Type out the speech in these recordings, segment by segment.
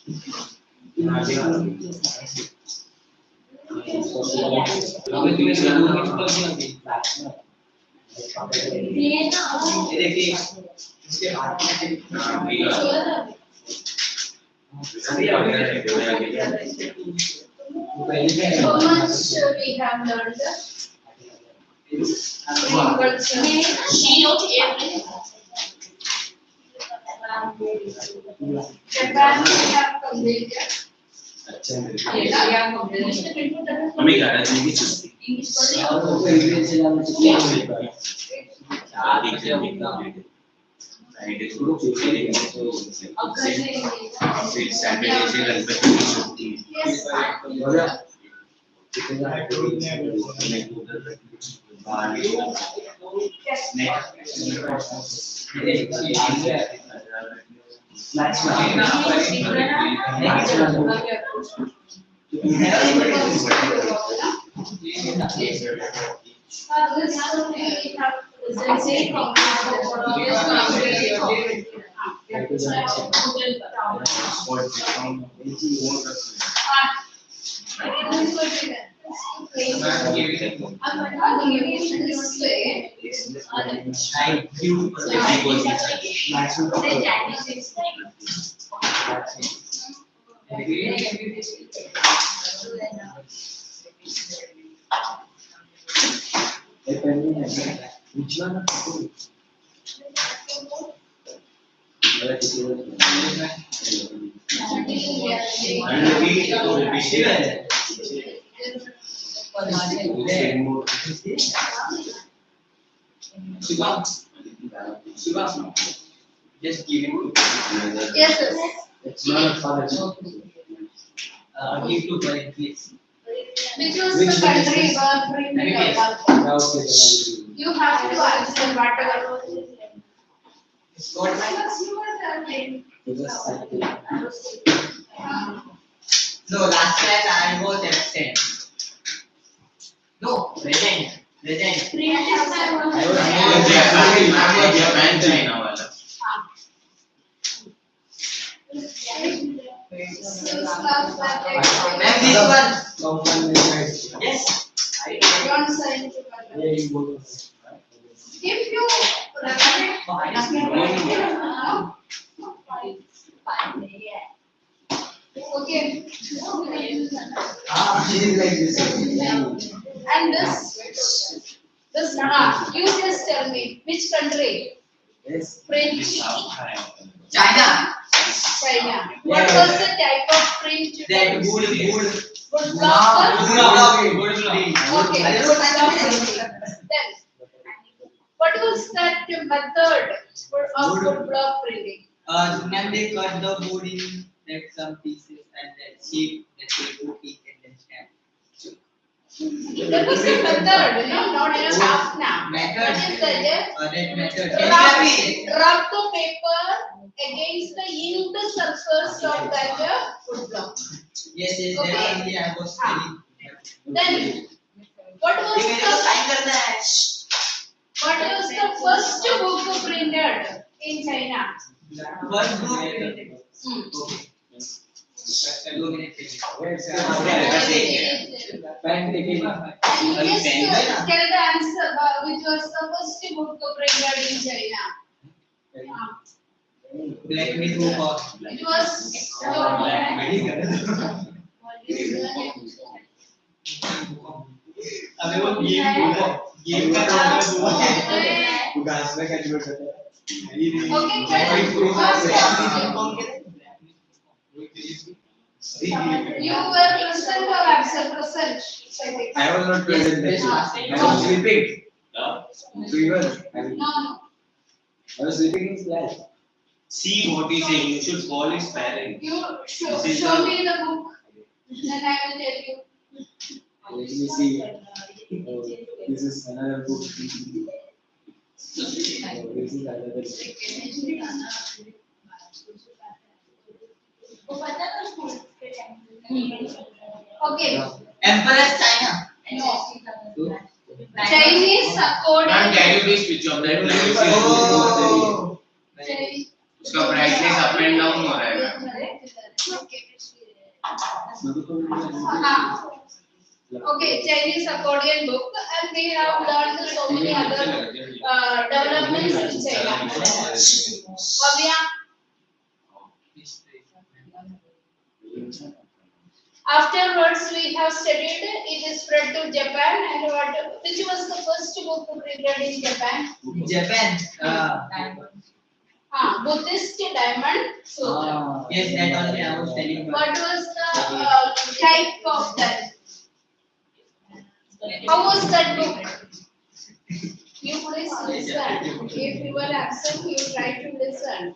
So much we have learned. She everything. Japan we have completed. Which one? Just give it to Yes, yes. it's not a father. Give to Brian, please. Which was the country were bringing Okay. You have to answer whatever. No, last class I was absent. No, present. Present. Ma'am, this one. Yes. Don't sign together. If you okay. And this you just tell me which country? Yes. French. China. China. What was the type of print? That wood. Wood block. Okay. Then what was that method of wood block printing? Ma'am, they cut the wood in that some pieces and that shape that they put it and then stamp. That was the method, not a sharpener. Method. What is that? That method. Rub the paper against the inked surface of that wood block. Yes, Okay. that only I was telling. Then what was the first book printed in China? First book. Okay. And you just tell the answer which was the first book printed in China. Black with book. It was अबे वो game का You were present or absent? Present. I was not present. I was sleeping. No. I was sleeping in class. See what he's saying. You should call his parents. You show me the book, then I will tell you. Let me see. This is another book. This is another book. Okay. Emperor China. No. Chinese according. Ma'am, can you please switch off that light? Oh. Chinese. उसका brightness up and down हो रहा है. Okay, Chinese accordion book, and we have learned so many other developments in China. Bhavya, afterwards we have studied it is spread to Japan, and which was the first book printed in Japan? Japan. Buddhist Diamond Sutra. Yes, that only I was telling you. What was the type of that? How was that book? You please listen. If you are absent, you try to listen.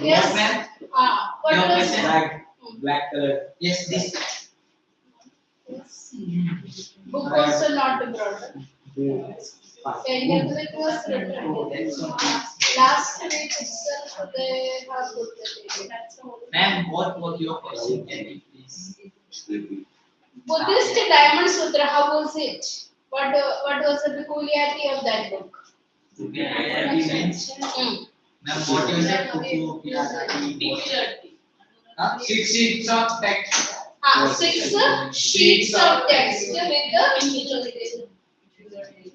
Yes. What Your was question? Black color. Yes, this. book also not brought? When it was Oh, written. that's so Last week itself they have put the date. Ma'am, what was your question? Can you please? Buddhist Diamond Sutra, how was it? What was the peculiarity of that book? Ma'am, what you said? Huh? 6 sheets of text. 6 sheets of text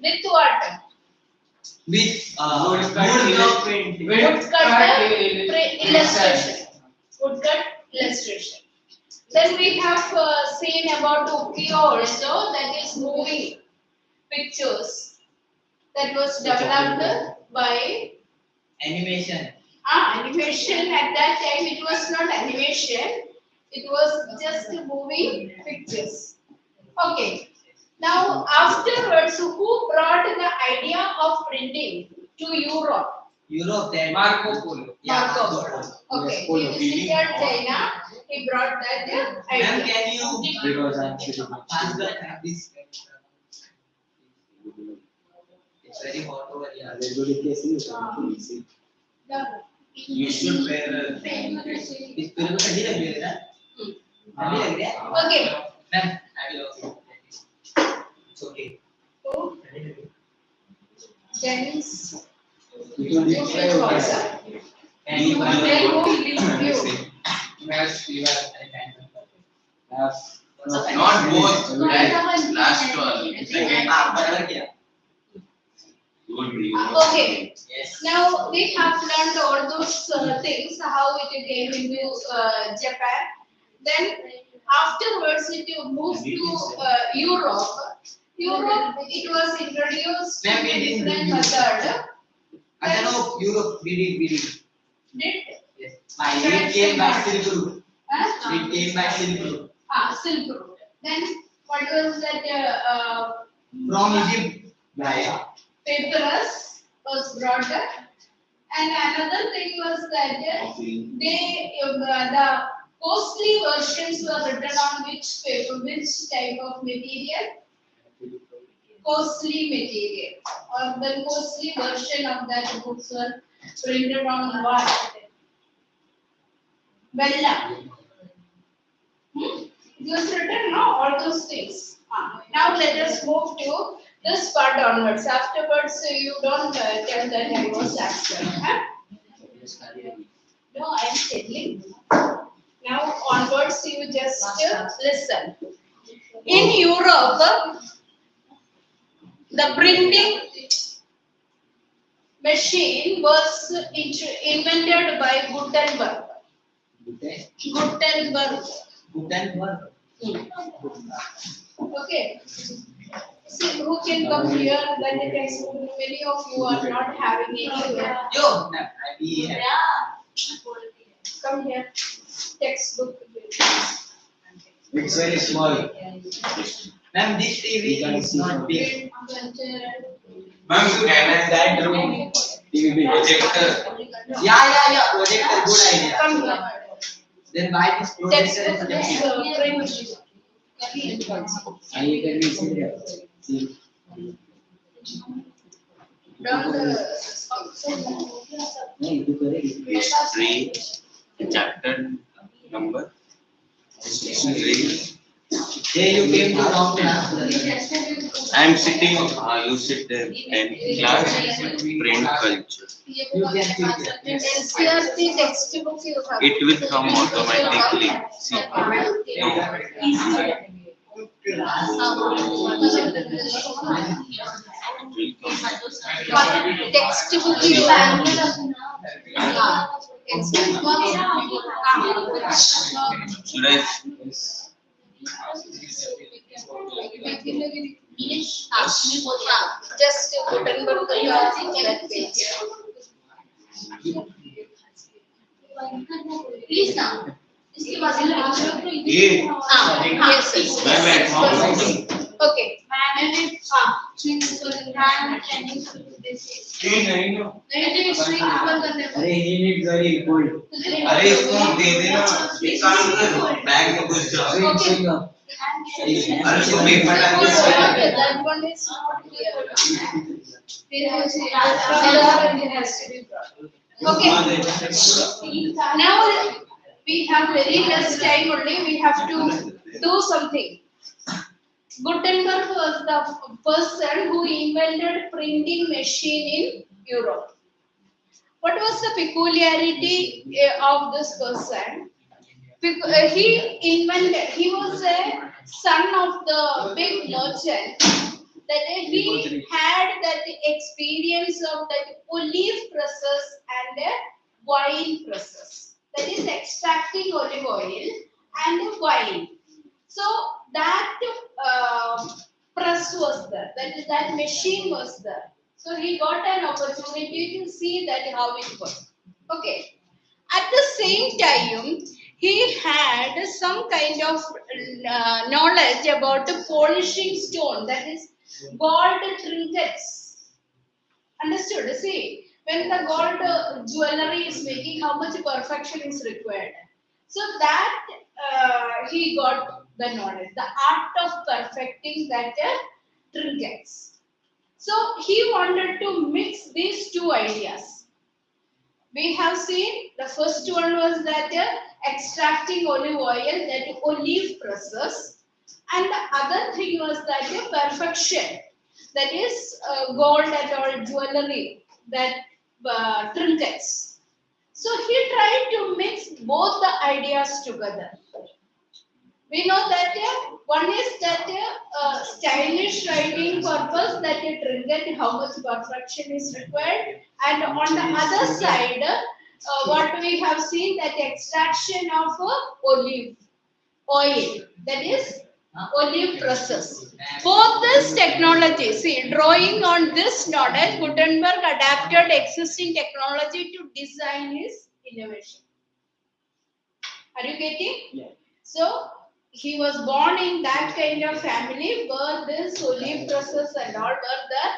with what? With Woodcut illustration. Woodcut illustration. Then we have seen about ukiyo also, that is moving pictures. That was developed by animation. animation. At that time it was not animation, it was just moving pictures. Okay. Now afterwards, who brought the idea of printing to Europe? Europe, that Marco Polo. Yeah, Marco Polo. Okay. Polo. He visited China. He brought that Ma'am, idea. can you Because I'm sitting. pass the this? It's very hot over here. You should wear a इस पेड़ को ठंडी लग रही है ना? ठंडी लग रही है? Okay. Ma'am, I will also. It's okay. So, ठंडी लग रही है? Chinese. You You should also. And You will tell who leave you. Yes, you are. not both. Last one. Second. बराबर किया. Okay. Yes. Now we have learned all those things, how it came into Japan. Then afterwards it moved to Europe. Europe, it was introduced Ma'am, in we a didn't different do method. I don't know Europe. We did. Did Yes. It came by Silk Route. It came by Silk Route. Silk Route. Then what was that? From Egypt. Yeah. Papyrus was brought up. And another thing was that the costly versions were written on which paper, which type of material? Costly material. Or the costly version of that books were printed on what? Vellum. It was written, no, all those things. Now let us move to this part onwards. Afterwards, you don't tell that I was absent. Huh? No, I am telling. Now onwards, you just listen. In Europe, the printing machine was invented by Gutenberg. Gutenberg. Okay. See who can come here. That the textbook. Many of you are not having any. Yo, ma'am, I be here. Come here. Textbook. It's very small. Ma'am, this TV is not big. Ma'am, you can That room. TV projector. Yeah. Projector, good idea. Come here. Then why this projector Textbook is is print. You can be serious. See. Don't history, chapter number, history, Hey, you came to wrong class. I'm sitting, you sit there, 10th class, print culture. You can sit here. NCRT textbook you have. It will come automatically. See, no. It will come. Textbook you have. Should I? Just Gutenberg that page. Yeah. Yes, yes. My bad. Okay. अरे he needs very cold. अरे इसको दे देना एक काम कर bag में घुस जाओ अरे इसको पेपर डाल के That one is not here. Okay. Now we have very less time only. We have to do something. Gutenberg was the person who invented printing machine in Europe. What was the peculiarity of this person? He was a son of the big merchant, that he had that experience of that olive presses and a wine presses. That is extracting olive oil and wine. So that press was there, that machine was there. So he got an opportunity to see that how it works. Okay. At the same time, he had some kind of knowledge about the polishing stone, that is gold trinkets. Understood? See, when the gold jewelry is making, how much perfection is required. So that he got the knowledge, the art of perfecting that trinkets. So he wanted to mix these two ideas. We have seen the first one was that extracting olive oil, that olive presses, and the other thing was that perfection, that is gold and all jewelry, that trinkets. So he tried to mix both the ideas together. We know that one is that stylish writing purpose, that a trinket, how much perfection is required, and on the other side, what we have seen, that extraction of olive oil, that is olive presses. Both this technology, see, drawing on this knowledge, Gutenberg adapted existing technology to design his innovation. Are you getting? Yeah. So he was born in that kind of family where this olive presses and all were there,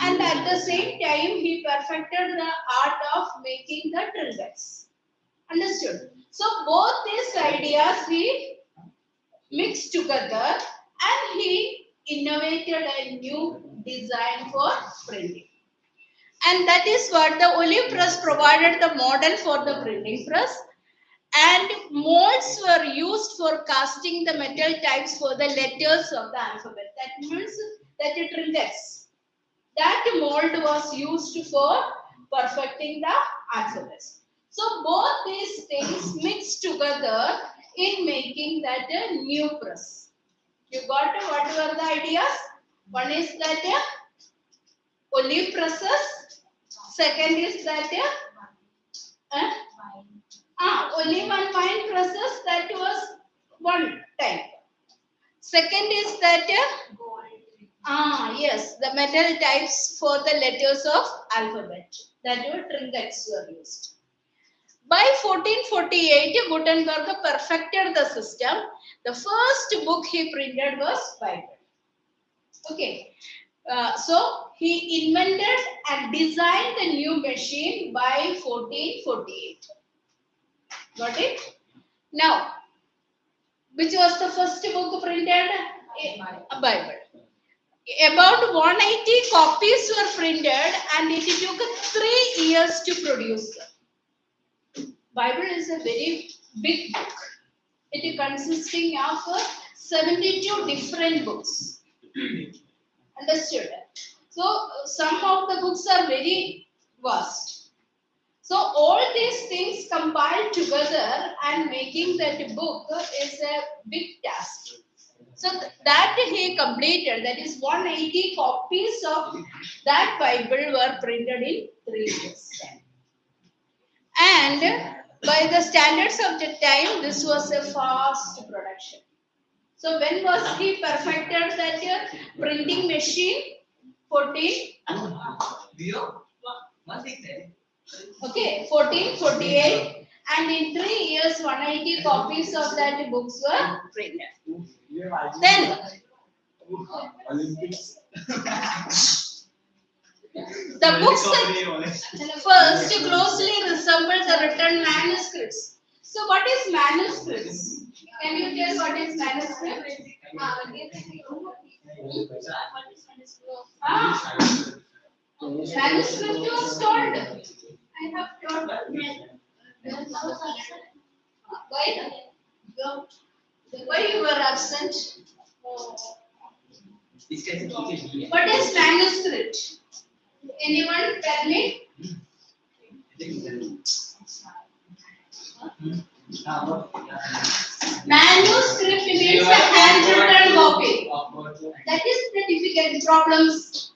and at the same time he perfected the art of making the trinkets. Understood? So both these ideas he mixed together and he innovated a new design for printing. And that is what the olive press provided the model for the printing press, and molds were used for casting the metal types for the letters of the alphabet. That means that it trinkets. That mold was used for perfecting the alphabets. So both these things mixed together in making that a new press. You got what were the ideas? One is that olive presses. Second is that olive and wine presses, that was one type. Second is that yes, the metal types for the letters of alphabet, that were trinkets were used. By 1448, Gutenberg perfected the system. The first book he printed was Bible. Okay. So he invented and designed the new machine by 1448. Got it? Now, which was the first book printed? A Bible. About 180 copies were printed, and it took 3 years to produce. Bible is a very big book. It is consisting of 72 different books. Understood? So some of the books are very vast. So all these things compiled together and making that book is a big task. So that he completed, that is 180 copies of that Bible were printed in 3 years. And by the standards of the time, this was a fast production. So when was he perfected that printing machine? 14. Okay, 1448. And in 3 years, 180 copies of that books were printed. Then, Olympics. the books first closely resemble the written manuscripts. So what is manuscripts? Can you tell what is manuscript? Manuscript was told. I have told. Why? Why you were absent? What is manuscript? Anyone tell me? Manuscript means a handwritten copy. That is the difficult problems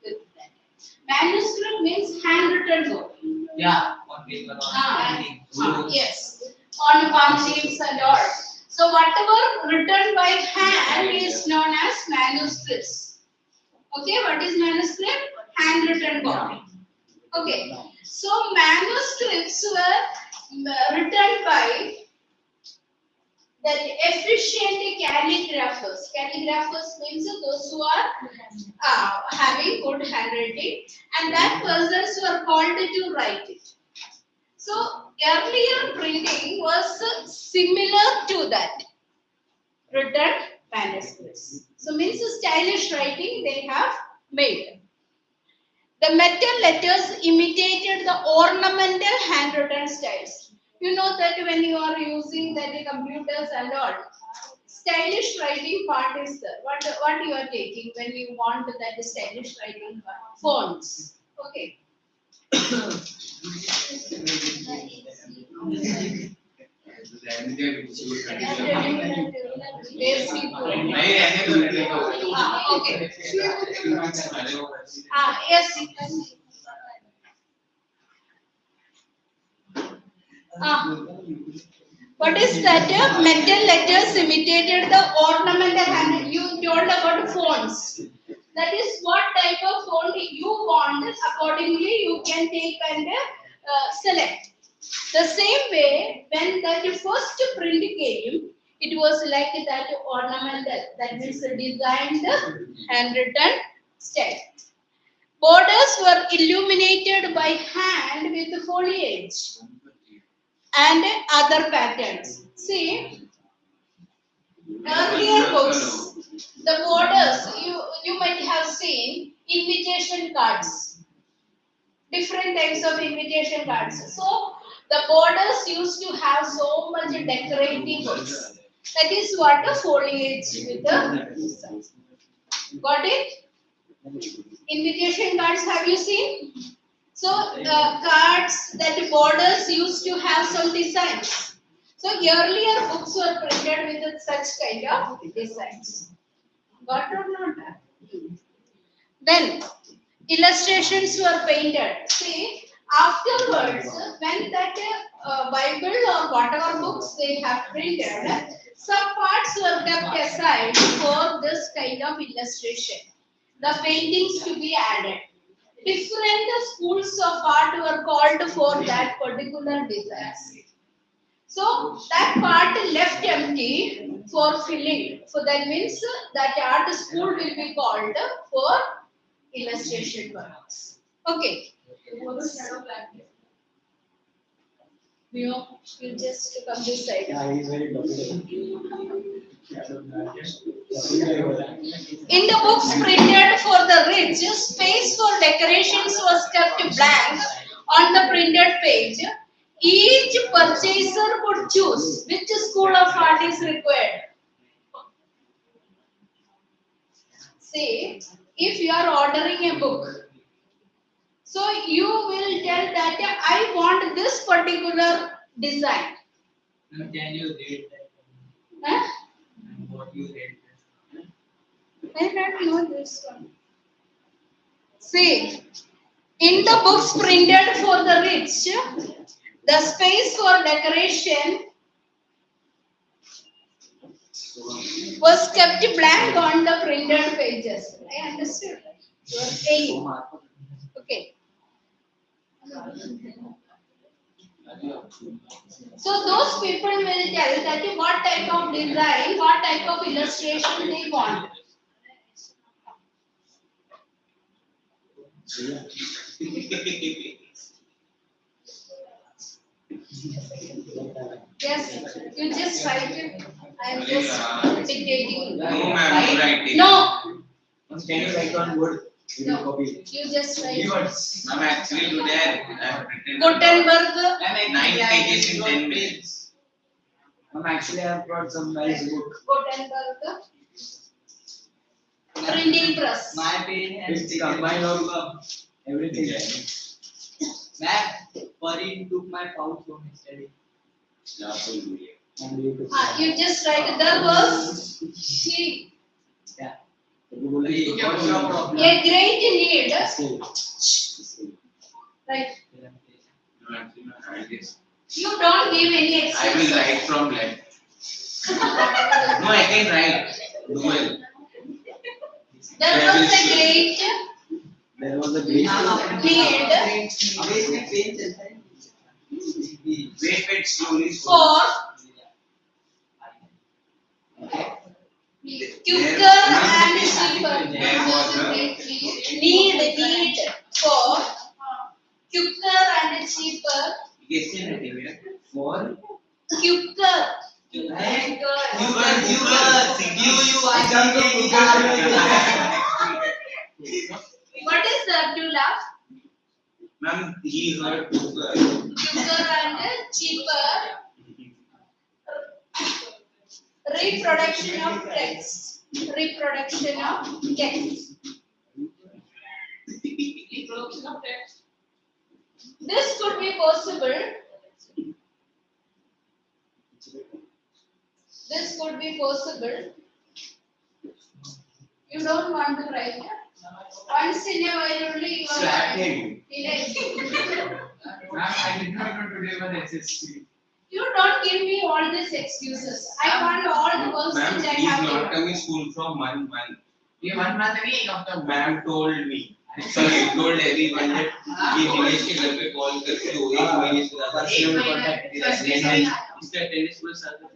with that. Manuscript means handwritten copy. Yeah, on paper or Yes, on palm leaves and all. So whatever written by hand is known as manuscripts. Okay, what is manuscript? Handwritten copy. Okay, so manuscripts were written by that efficient calligraphers. Calligraphers means those who are having good handwriting, and that persons were called to write it. So earlier printing was similar to that written manuscripts. So means stylish writing they have made. The metal letters imitated the ornamental handwritten styles. You know that when you are using that computers and all, stylish writing part is there. What you are taking when you want that stylish writing part? Fonts. Okay. Okay. Yes. What is that? Metal letters imitated the ornamental hand. You told about fonts. That is what type of font you want. Accordingly, you can take and select. The same way, when that first print came, it was like that ornamental. That means designed handwritten style. Borders were illuminated by hand with foliage and other patterns. See, earlier books, the borders, you might have seen invitation cards, different types of invitation cards. So, the borders used to have so much decorative works. That is what the foliage with the. Got it? Invitation cards, have you seen? So, cards that borders used to have some designs. So, earlier books were printed with such kind of designs. Got or not? Then, illustrations were painted. See, afterwards, when that Bible or whatever books they have printed, some parts were kept aside for this kind of illustration. The paintings to be added. Different schools of art were called for that particular designs. So that part left empty for filling. So that means that art school will be called for illustration works. Okay. You just come this side. In the books printed for the rich, space for decorations was kept blank on the printed page. Each purchaser could choose which school of art is required. say if you are ordering a book, so you will tell that I want this particular design. Now, can you rate that? Huh? What you rate that? I don't know this one. See, in the books printed for the rich, the space for decoration was kept blank on the printed pages. I understood. You are saying. Okay. So those people will tell that what type of design, what type of illustration they want. Yes, you just write it. I am just dictating. No, ma'am, you write it. No, Can you write on wood? We will copy it. you just write. Ma'am, actually today I have written Gutenberg. 9 pages in 10 minutes. Ma'am, actually I have brought some nice book. Gutenberg. Printing press. My pen has It's combined of everything. Ma'am, Parin took my pouch home yesterday. And you could You just write there was she yeah. What's your problem? a great need. Say. Right. No, actually, my hand is. You don't give any I will excuses. write from left. No, I can write. Dual. There was a great There was a great need Wait, slowly. for quicker and cheaper. There was a Need for quicker and cheaper. for Quicker. What is that to laugh? Ma'am, he heard cooker. Quicker and cheaper. Reproduction of text. Reproduction of text. This could be possible. This could be possible. You don't want to write. Once in a while only you are writing. Ma'am, I did not know today was SST. You don't give me all these excuses. I want all the works Ma'am, which I he is have not given. coming school from 1 month. ये 1 month नहीं doctor Ma'am told me. Sorry, told everyone that ये दिनेश के घर पे call करके वो 1 महीने से ज्यादा personal contact इसका अटेंडेंस पूरा साल का 30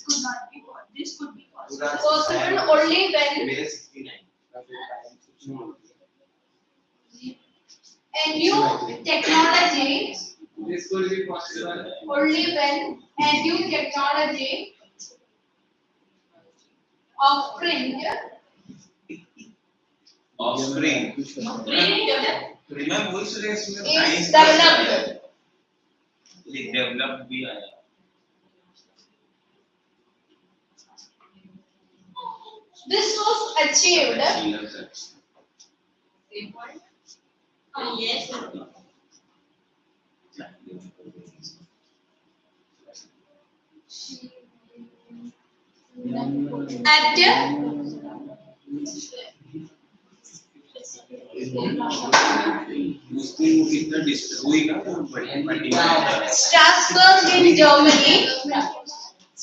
Could not be possible. This could be possible. Possible only when मेरा 69 a new technology, This could be possible. only when a new technology of print offspring. print Ma'am, वो इसलिए इसमें is science developed. ये develop भी आया. This was achieved Yes. at उसकी वो कितना डिस्टर्ब हुई ना वो बढ़िया बढ़िया. Strasbourg in Germany.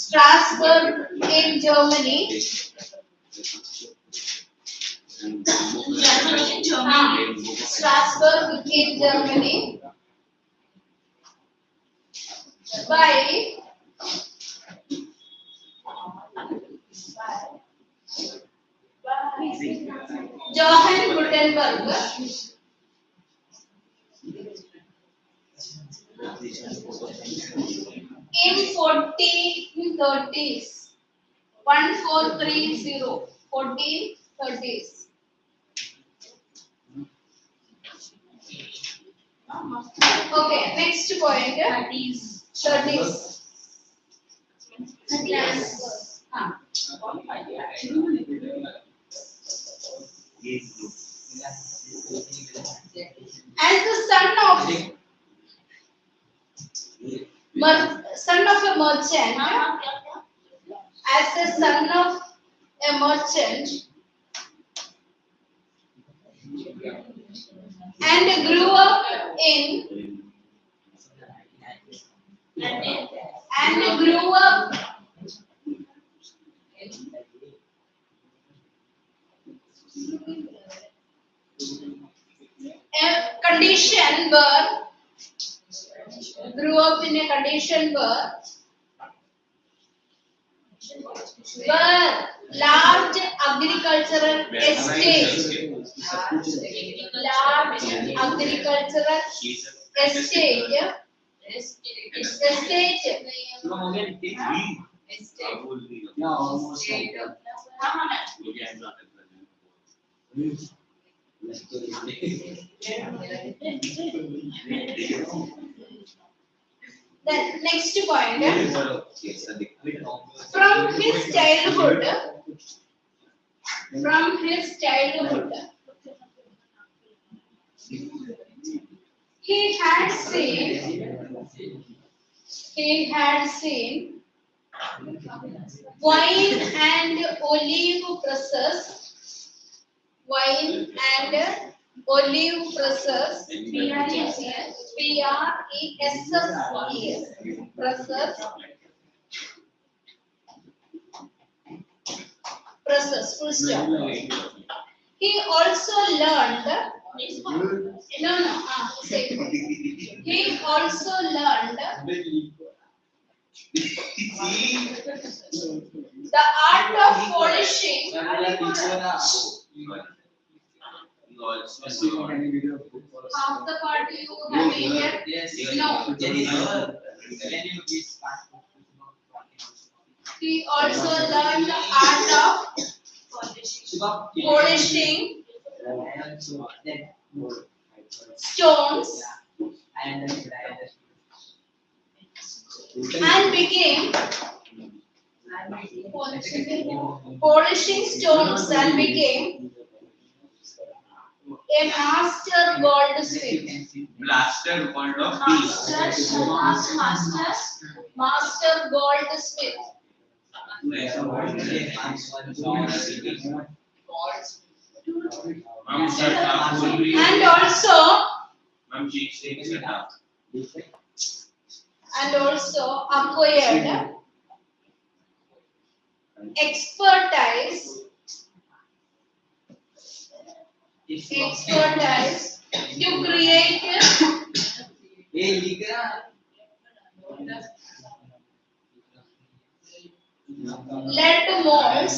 Strasbourg in Germany. Strasbourg in Germany. By Johann Gutenberg. In 1430s. 1430. 1430s. Okay, next point. 30s. 30s. As the son of a merchant, as the son of a merchant, and grew up in and grew up a condition where grew up in a condition where large agricultural estate Then next point, from his childhood, he had seen wine and olive presses, presses, full stop. He also learned, he also learned the art of polishing. Half the part you have needed. No. He also learned the art of polishing stones and became polishing stones and became a master goldsmith. Blaster gold of peace. Master goldsmith. And also acquired expertise to create lead molds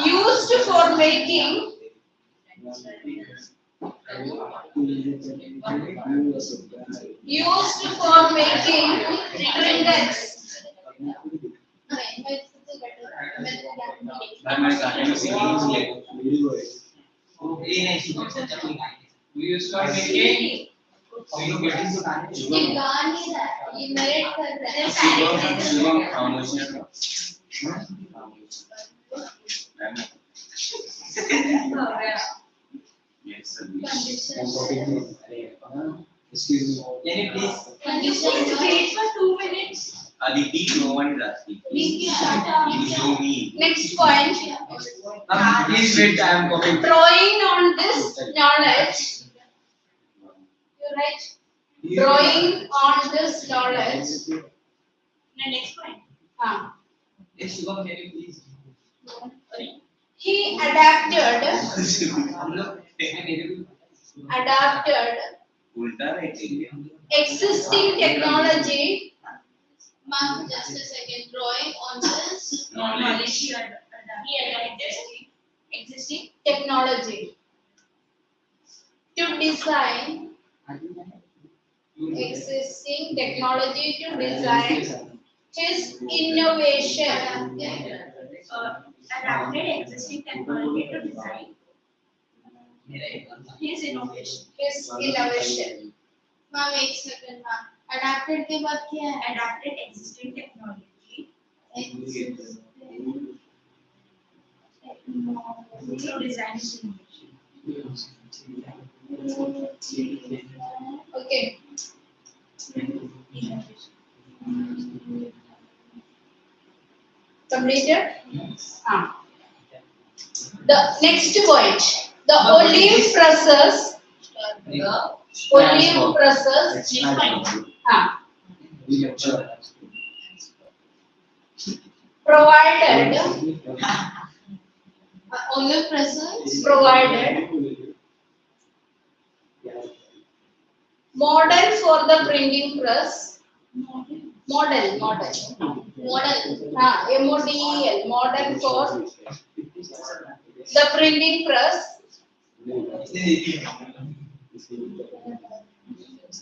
used for making trinkets. We used for making. ये गा नहीं रहा है, ये narrate कर रहा है। Yes, Excuse me. Can you please? Can you please wait for 2 minutes? Aditi, no one is asking. You show me. Next point. Please wait, I am copying. Drawing on this knowledge. You're right. Drawing on this knowledge. The next point. Yes, Shubham, can you please? He adapted Ulta writing. existing technology. Ma'am, just a second. Drawing on this Knowledge. He adapted existing technology to design existing technology to design his innovation. adapted existing technology to design his innovation. His innovation. Ma'am, एक second, ma'am. Adapted के बाद क्या है? Adapted existing technology Through design. Okay. Completed? Ah. The next point. The olive presses. Olive presses. Ah. Provided. Olive presses provided model for the printing press. Model. MODEL. Model for the printing press.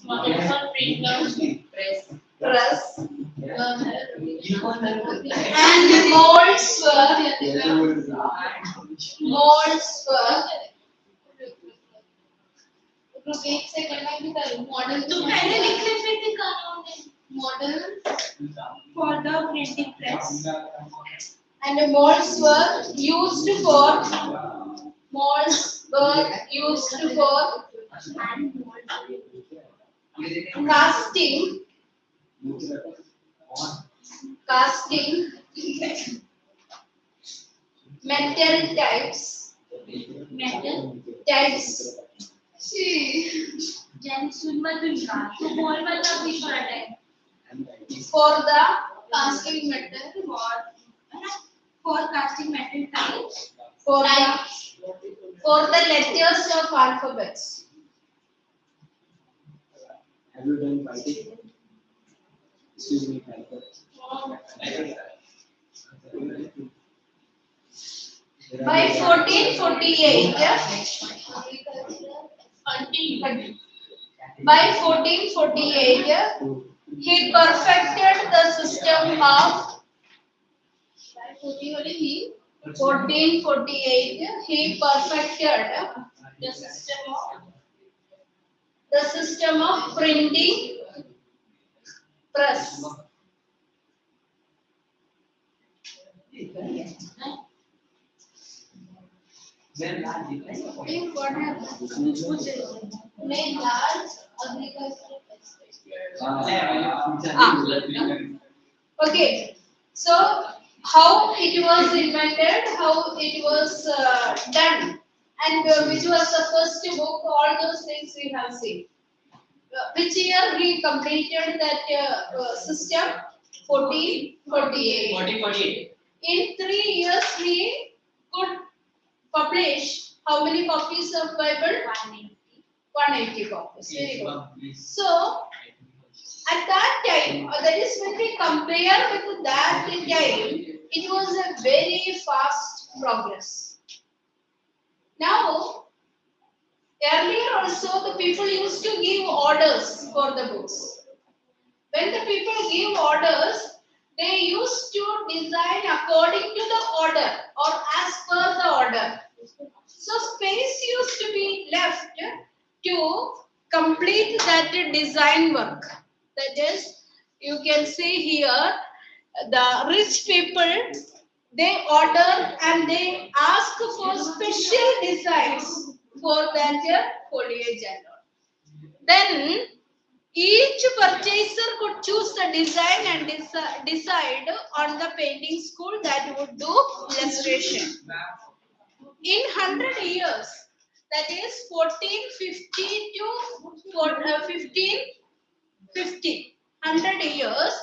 Model for printer Press. And molds for एक से करना भी था model तो पहले लिख लेते थे कानून में model for the printing press and the molds were used for casting metal types. Jain सुन मत उनका तो बोल मत अभी थोड़ा time For the casting metal for casting metal types for the letters of alphabets. Have you done writing? Excuse me, typer. By 1448, he perfected the system of 1448. He perfected the system of printing press. What happened? Made large agricultural Okay, so how it was invented, how it was done, and which was the first book, all those things we have seen. Which year he completed that system? 1448. 1448. In 3 years he could publish how many copies of Bible? 180 copies. Very good. So at that time, that is when we compare with that time, it was a very fast progress. Now, earlier also the people used to give orders for the books. When the people give orders, they used to design according to the order or as per the order. So space used to be left to complete that design work. That is, you can see here, the rich people, they order and they ask for special designs for that foliage and all. Then each purchaser could choose the design and decide on the painting school that would do illustration. In 100 years, that is 1450 to 1550, 100 years,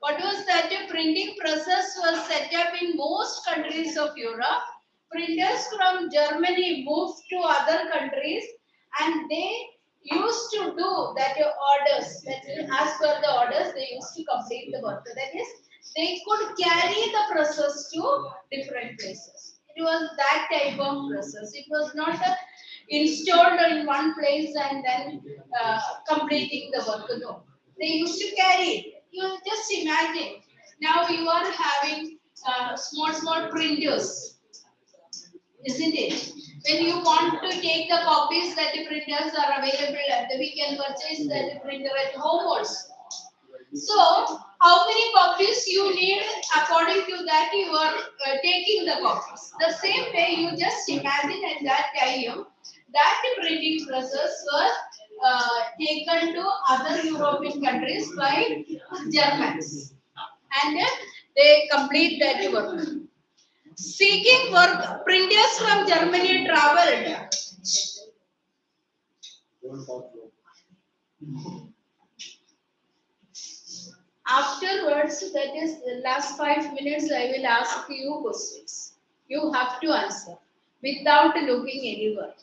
what was that? A printing process was set up in most countries of Europe. Printers from Germany moved to other countries and they used to do that orders. That is, as per the orders, they used to complete the work. That is, they could carry the process to different places. It was that type of process. It was not installed in one place and then completing the work. No, they used to carry it. You just imagine. Now you are having small printers, isn't it? When you want to take the copies that the printers are available, and we can purchase that printer at home also. So how many copies you need, according to that you are taking the copies. The same way you just imagine at that time that printing presses were taken to other European countries by Germans, and they complete that work. Seeking work, printers from Germany traveled. Don't talk low. Afterwards, that is the last 5 minutes, I will ask you questions. You have to answer without looking anywhere.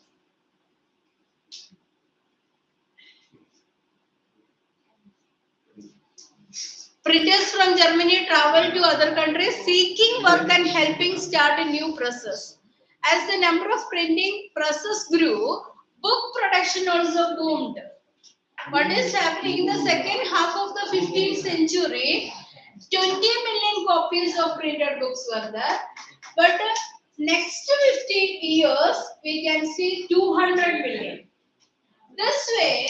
Printers from Germany traveled to other countries seeking work and helping start a new presses. As the number of printing presses grew, book production also boomed. What is happening in the second half of the 15th century? 20 million copies of printed books were there, but next 15 years we can see 200 million. This way,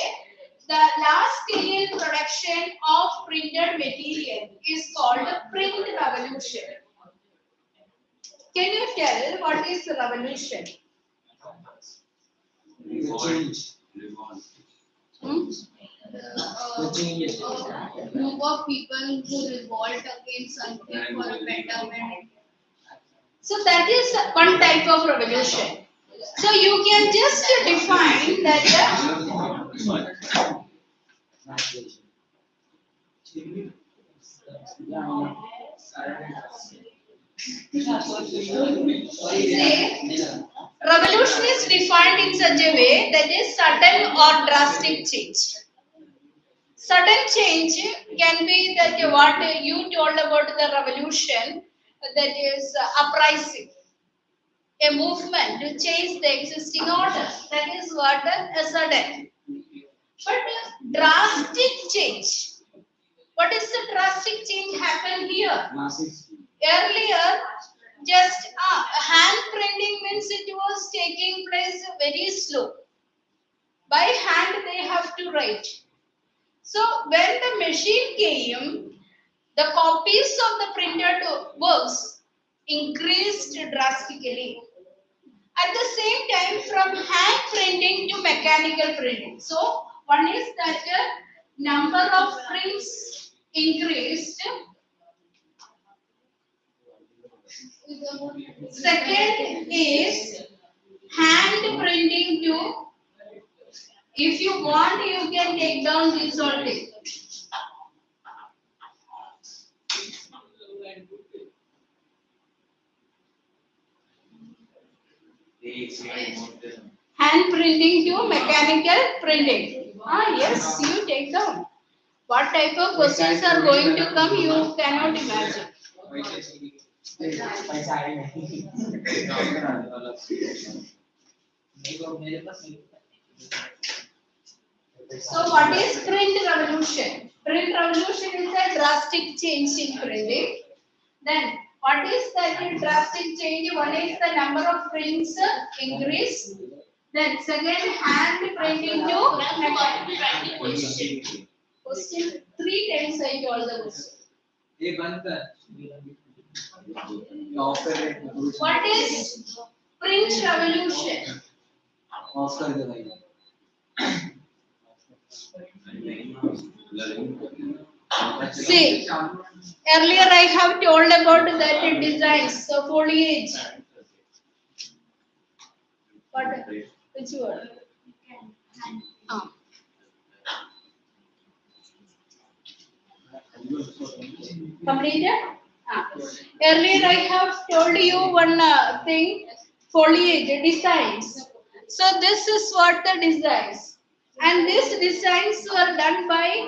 the large scale production of printed material is called print revolution. Can you tell what is revolution? The change. Hmm? The change. Group of people who revolt against something for a betterment. So that is one type of revolution. So you can just define that say, revolution is defined in such a way that is sudden or drastic change. Sudden change can be that what you told about the revolution, that is uprising, a movement to change the existing order. That is what a sudden. But drastic change. What is the drastic change happen here? Massive. Earlier, just hand printing means it was taking place very slow. By hand they have to write. So when the machine came, the copies of the printed works increased drastically. At the same time, from hand printing to mechanical printing. So one is that number of prints increased. Second is hand printing to, if you want, you can take down this all thing. Hand printing to mechanical printing. Yes, you take down. What type of questions are going to come, you cannot imagine. पैसा है नहीं. So what is print revolution? Print revolution is a drastic change in printing. Then what is that drastic change? One is the number of prints increase. Then second, hand printing to mechanical printing. Question 3 times I told the question. ये बंद कर. What is print revolution? Of कर दे भाई. See, earlier I have told about that designs, so foliage. What? Which word? Completed? Earlier I have told you one thing, foliage, designs. So this is what the designs. And these designs were done by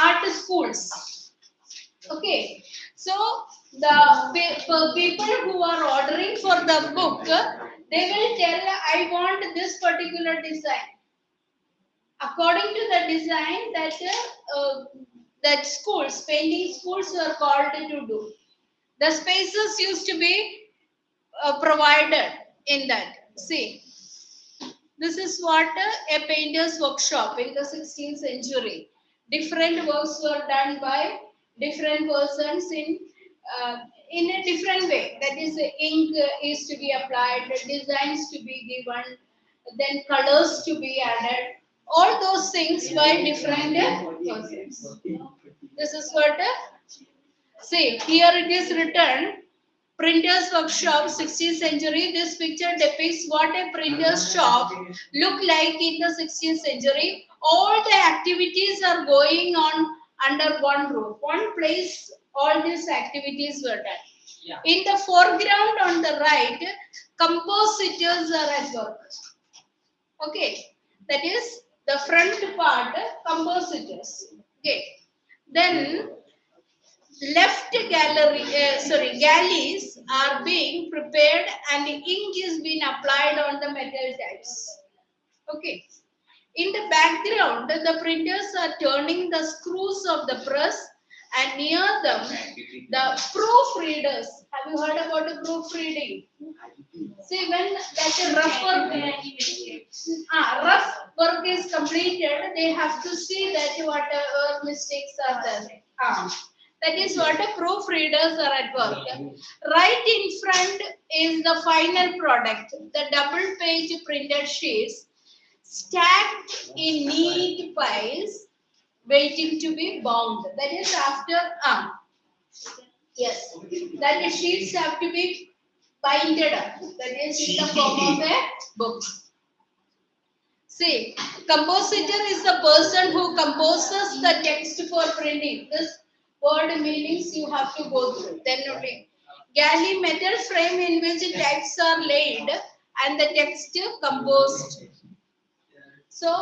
art schools. Okay. So the people who are ordering for the book, they will tell, I want this particular design. According to the design that schools, painting schools were called to do. The spaces used to be provided in that. See, this is what a painter's workshop in the 16th century. Different works were done by different persons in a different way. That is, the ink is to be applied, the designs to be given, then colors to be added. All those things by different persons. This is what see here it is written. Printer's workshop, 16th century. This picture depicts what a printer's shop looked like in the 16th century. All the activities are going on under one roof. One place, all these activities were done. Yeah. In the foreground on the right, compositors are at work. Okay, that is the front part, compositors. Okay, then left galleys are being prepared and ink is being applied on the metal types. Okay. In the background, the printers are turning the screws of the press, and near them, the proofreaders. Have you heard about the proofreading? See, when rough work is completed, they have to see that whatever mistakes are there. That is what the proofreaders are at work. Right in front is the final product, the double page printed sheets stacked in neat piles waiting to be bound. That is after yes, that the sheets have to be binded up. That is in the form of a book. See, compositor is the person who composes the text for printing. This word meanings you have to go through. Then only galley metal frame in which types are laid and the text composed. So,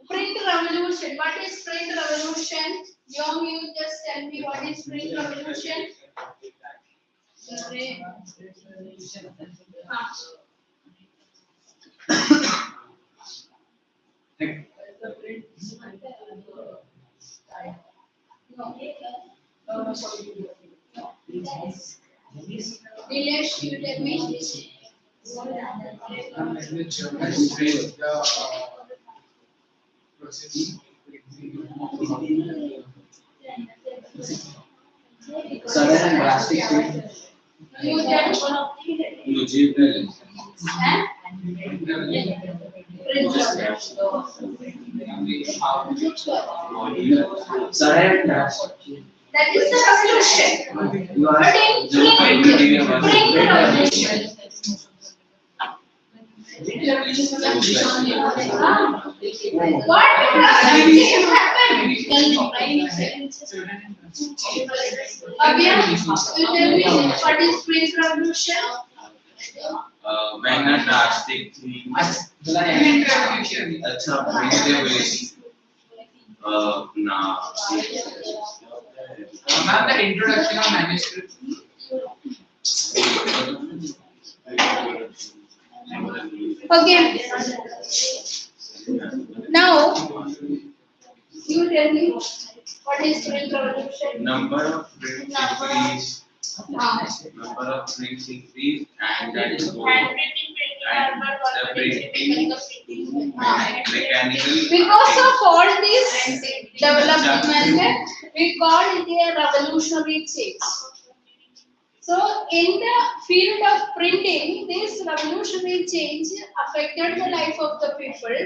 print revolution. What is print revolution? Young, you just tell me what is print revolution? Nilesh, you tell me. Sudden and drastic change. You tell. Sudden and drastic change. That is the revolution. You are But in print revolution. What actually happened? Abhiya, you tell me what is print revolution? When a drastic thing, अच्छा print way, nah. Ma'am, the introduction of manuscript. Okay. Now, you tell me what is print revolution? Number of prints increase, number of prints increase, and that is good. And the printing mechanical. Because of all this development, we call it a revolutionary change. So, in the field of printing, this revolutionary change affected the life of the people.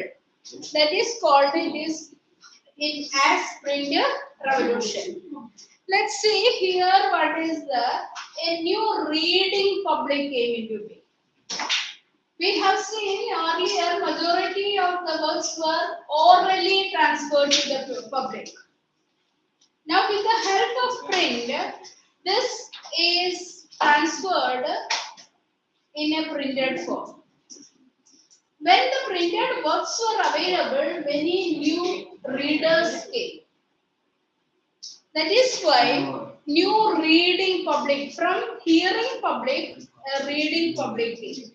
That is called as print revolution. Let's see here what is a new reading public came into being. We have seen earlier majority of the works were orally transferred to the public. Now with the help of print, this is transferred in a printed form. When the printed works were available, many new readers came. That is why new reading public, from hearing public, a reading public came.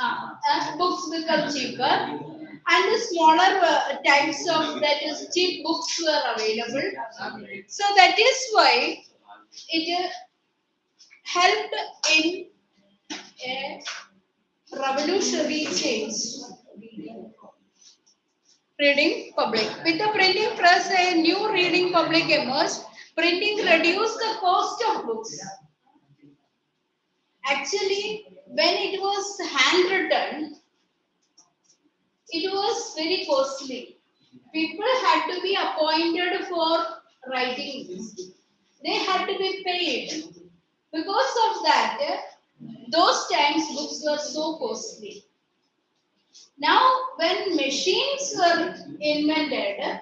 As books become cheaper and the smaller types of that is cheap books were available. So that is why it helped in a revolutionary change. Reading public. With the printing press, a new reading public emerged. Printing reduced the cost of books. Actually, when it was handwritten, it was very costly. People had to be appointed for writing this. They had to be paid. Because of that, those times books were so costly. Now, when machines were invented,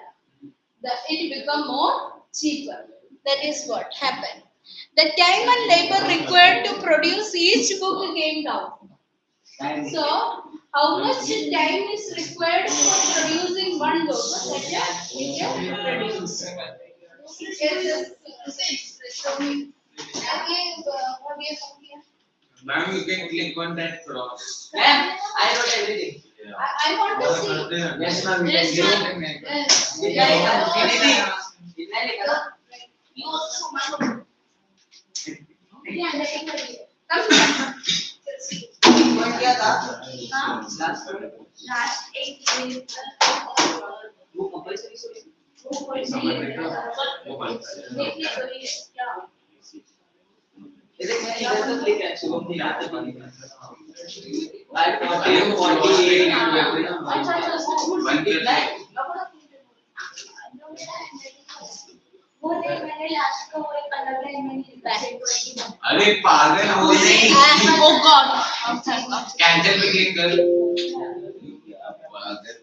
it became more cheaper. That is what happened. The time and labor required to produce each book came down. So, how much time is required for producing one book? That it reduced. Ma'am, you can click on that cross. Ma'am, I wrote everything. I want to see. Yes, ma'am. We Yes, can ma'am. Last 8 minutes. अरे पागल हो नहीं Oh God. Cancel पे click कर पागल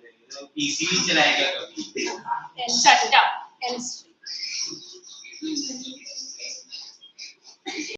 PC भी चलाएगा कभी And shut up. And